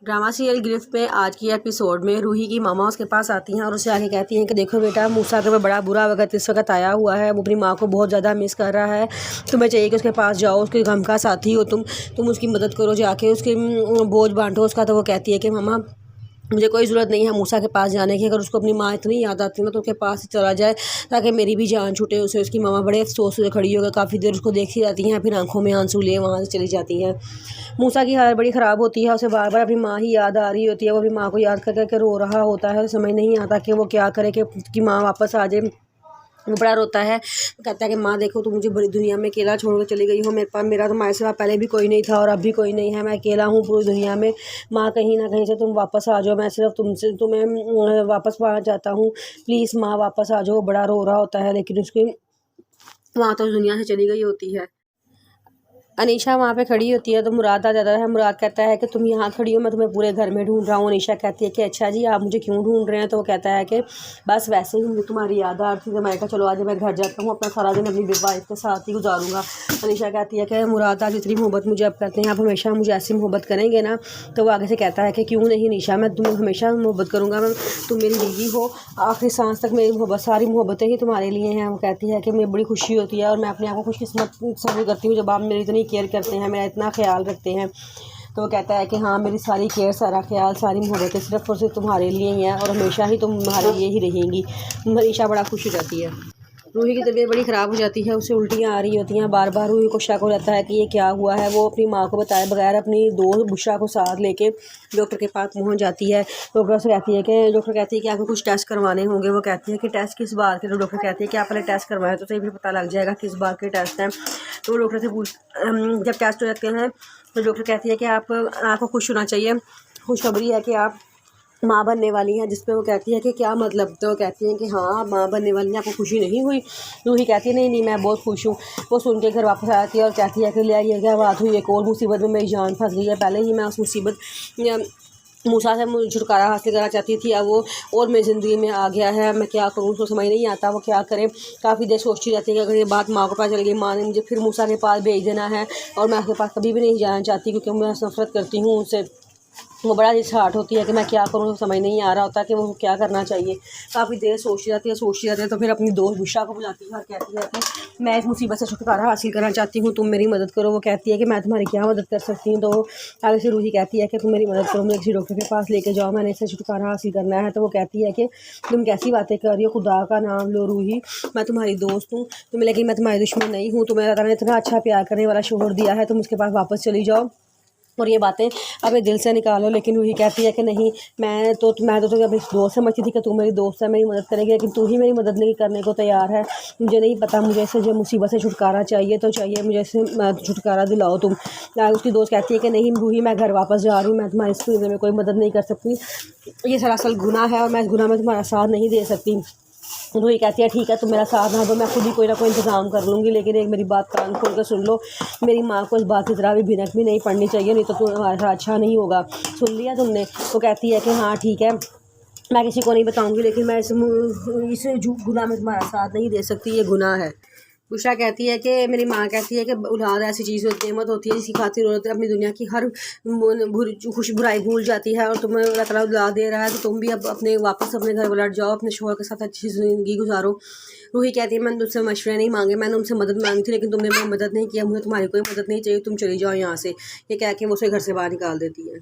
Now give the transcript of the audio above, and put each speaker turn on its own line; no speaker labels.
Drama serial गिरफ्त में आज की एपिसोड में रूही की मामा उसके पास आती हैं और उससे आके कहती हैं कि देखो बेटा, मूसा के ऊपर बड़ा बुरा वक्त इस वक्त आया हुआ है। वो अपनी माँ को बहुत ज़्यादा मिस कर रहा है। तुम्हें चाहिए कि उसके पास जाओ, उसके गम का साथी हो तुम उसकी मदद करो, जाके उसके बोझ बांटो उसका। तो वो कहती है कि मामा, मुझे कोई ज़रूरत नहीं है मूसा के पास जाने की। अगर उसको अपनी माँ इतनी याद आती है ना तो उसके पास ही चला जाए ताकि मेरी भी जान छूटे उसे। उसकी मामा बड़े अफसोस से खड़ी होकर काफ़ी देर उसको देखती रहती हैं, फिर आंखों में आंसू लिए वहाँ से चली जाती हैं। मूसा की हालत बड़ी ख़राब होती है, उसे बार बार अपनी माँ ही याद आ रही होती है। वो अपनी माँ को याद कर कर रो रहा होता है। समझ नहीं आता कि वो क्या करे कि माँ वापस आ जाए। वो बड़ा रोता है, कहता है कि माँ देखो, तुम मुझे बड़ी दुनिया में अकेला छोड़ कर चली गई हो। मेरे पास मेरा तुम्हारे सिवा पहले भी कोई नहीं था और अब भी कोई नहीं है। मैं अकेला हूँ पूरी दुनिया में। माँ, कहीं ना कहीं से तुम वापस आ जाओ, मैं सिर्फ तुम्हें वापस पाना चाहता हूँ। प्लीज़ माँ, वापस आ जाओ। बड़ा रो रहा होता है, लेकिन उसकी माँ तो उस दुनिया से चली गई होती है। अनीशा वहाँ पे खड़ी होती है तो मुराद आ जाता है। मुराद कहता है कि तुम यहाँ खड़ी हो, मैं तुम्हें पूरे घर में ढूंढ रहा हूँ। अनीशा कहती है कि अच्छा जी, आप मुझे क्यों ढूंढ रहे हैं? तो वो कहता है कि बस वैसे ही मुझे तुम्हारी याद आ रही थी तो मैंने कहा चलो आज मैं घर जाता हूँ, अपना सारा दिन अपनी वाइफ के साथ ही गुजारूंगा। अनीशा कहती है कि मुराद, आज इतनी मोहब्बत मुझे अब करते हैं, आप हमेशा मुझे ऐसी मोहब्बत करेंगे ना? तो वो आगे से कहता है कि क्यों नहीं अनीशा, मैं तुम्हें हमेशा मोहब्बत करूँगा। मैं तुम मेरी बीवी हो, आखिरी सांस तक मेरी मोहब्बत, सारी मोहब्बतें ही तुम्हारे लिए हैं। वो कहती है कि मुझे बड़ी खुशी होती है और मैं अपने आप को खुशकिस्मत समझ करती हूँ जब आप मेरी इतनी केयर करते हैं, मेरा इतना ख्याल रखते हैं। तो वो कहता है कि हाँ, मेरी सारी केयर, सारा ख्याल, सारी मोहब्बतें सिर्फ और सिर्फ तुम्हारे लिए ही हैं और हमेशा ही तुम्हारे लिए ही रहेंगी। मनीषा बड़ा खुश हो जाती है। रूही की तबीयत बड़ी ख़राब हो जाती है, उसे उल्टियाँ आ रही होती हैं। बार बार रूही को शक हो जाता है कि ये क्या हुआ है। वो अपनी माँ को बताए बगैर अपनी दोस्त बुशरा को साथ लेके डॉक्टर के पास पहुँच जाती है। डॉक्टर से कहती है कि डॉक्टर कहती है कि आपको कुछ टेस्ट करवाने होंगे। वो कहती है कि टेस्ट किस बात के? तो डॉक्टर कहती है कि आप पहले टेस्ट करवाएं तो सही भी पता लग जाएगा किस बात के टेस्ट हैं। तो डॉक्टर से जब टेस्ट हो जाते हैं तो डॉक्टर कहती है कि आपको खुश होना चाहिए, खुशखबरी है कि आप माँ बनने वाली हैं। जिस पे वो कहती है कि क्या मतलब? तो वो कहती हैं कि हाँ, माँ बनने वाली हैं, आपको खुशी नहीं हुई? रूही कहती है नहीं नहीं, मैं बहुत खुश हूँ। वो सुन के घर वापस आती है और कहती है कि लिया ये क्या बात हुई, एक और मुसीबत में मेरी जान फंस गई है। पहले ही मैं उस मुसीबत मूसा से मुझे छुटकारा हासिल करना चाहती थी, अब वो और मेरी ज़िंदगी में आ गया है। मैं क्या करूँ, उसको समझ नहीं आता वो क्या करे। काफ़ी देर सोचती रहती है कि अगर ये बात माँ को पता चल गई, माँ ने मुझे फिर मूसा के पास भेज देना है और मैं उसके पास कभी भी नहीं जाना चाहती क्योंकि मैं नफरत करती हूँ उससे। वो बड़ा डिसहार्ट होती है कि मैं क्या करूँ, समझ नहीं आ रहा होता कि वो क्या करना चाहिए। काफ़ी देर सोचती रहती है तो फिर अपनी दोस्त बुशरा को बुलाती है और कहती है कि मैं इस मुसीबत से छुटकारा हासिल करना चाहती हूँ, तुम मेरी मदद करो। वो कहती है कि मैं तुम्हारी क्या मदद कर सकती हूँ? तो आगे से रूही कहती है कि तुम मेरी मदद करो, मुझे किसी डॉक्टर के पास लेके जाओ, मैंने इससे छुटकारा हासिल करना है। तो वो कहती है कि तुम कैसी बातें कर रही हो, खुदा का नाम लो रूही, मैं तुम्हारी दोस्त हूँ तुम्हें, लेकिन मैं तुम्हारी दुश्मन नहीं हूँ। तुम्हें अल्लाह ने इतना अच्छा प्यार करने वाला शोहर दिया है, तुम उसके पास वापस चली जाओ और ये बातें अपने दिल से निकालो। लेकिन वही कहती है कि नहीं, मैं तो अपनी दोस्त समझती थी कि तू मेरी दोस्त है, मेरी मदद करेगी, लेकिन तू ही मेरी मदद नहीं करने को तैयार है। मुझे नहीं पता, मुझे इससे जो मुसीबत से छुटकारा चाहिए तो चाहिए, मुझे इससे छुटकारा दिलाओ तुम। उसकी दोस्त कहती है कि नहीं रूही, मैं घर वापस जा रही हूँ, मैं तुम्हारी इस में कोई मदद नहीं कर सकती, ये सरासर गुनाह है और मैं इस गुनाह में तुम्हारा साथ नहीं दे सकती। रूही कहती है ठीक है, तुम मेरा साथ ना दो, मैं खुद ही कोई ना कोई इंतज़ाम कर लूँगी, लेकिन एक मेरी बात कान खोल कर सुन लो, मेरी माँ को इस बात की तरह भी भिनक भी नहीं पड़नी चाहिए, नहीं तो तुम्हारा साथ अच्छा नहीं होगा। सुन लिया तुमने? वो कहती है कि हाँ ठीक है, मैं किसी को नहीं बताऊँगी, लेकिन मैं इस गुनाह में तुम्हारा साथ नहीं दे सकती, ये गुनाह है। बुशरा कहती है कि मेरी माँ कहती है कि औलाद ऐसी चीज़ नेमत होती है जिसकी खातिर औरत अपनी दुनिया की हर बुराई भूल जाती है, और तुम्हें अल्लाह ताला औलाद दे रहा है तो तुम भी अब वापस अपने घर लौट जाओ, अपने शौहर के साथ अच्छी ज़िंदगी गुजारो। रूही कहती है मैंने तुमसे मशवरे नहीं मांगे, मैंने तुमसे मदद मांगी थी लेकिन तुमने मेरी मदद नहीं किया, मुझे तुम्हारी कोई मदद नहीं चाहिए, तुम चली जाओ यहाँ से। ये कह के वो उसे घर से बाहर निकाल देती है।